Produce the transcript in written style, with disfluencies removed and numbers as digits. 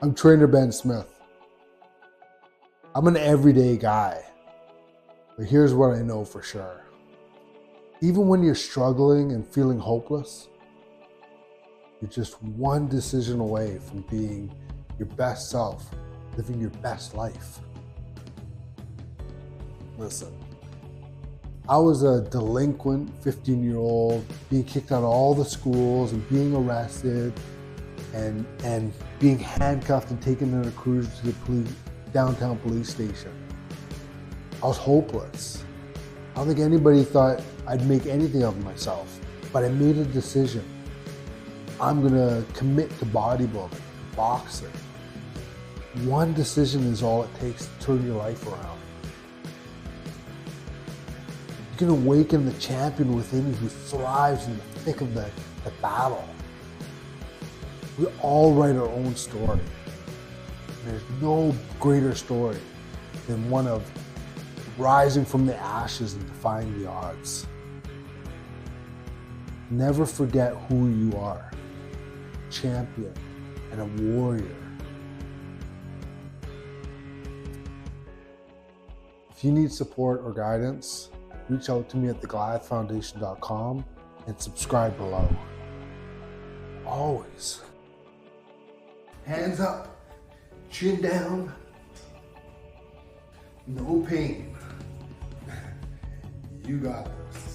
I'm trainer Ben Smith. I'm an everyday guy, but here's what I know for sure. Even when you're struggling and feeling hopeless, you're just one decision away from being your best self, living your best life. Listen, I was a delinquent 15-year-old being kicked out of all the schools and being arrested and being handcuffed and taken in a cruise to the downtown police station. I was hopeless. I don't think anybody thought I'd make anything of myself, but I made a decision. I'm gonna commit to bodybuilding, boxing. One decision is all it takes to turn your life around. You can awaken the champion within you who thrives in the thick of the battle. We all write our own story. There's no greater story than one of rising from the ashes and defying the odds. Never forget who you are, a champion and a warrior. If you need support or guidance, reach out to me at thegoliathfoundation.com and subscribe below. Always. Hands up, chin down, no pain. You got this.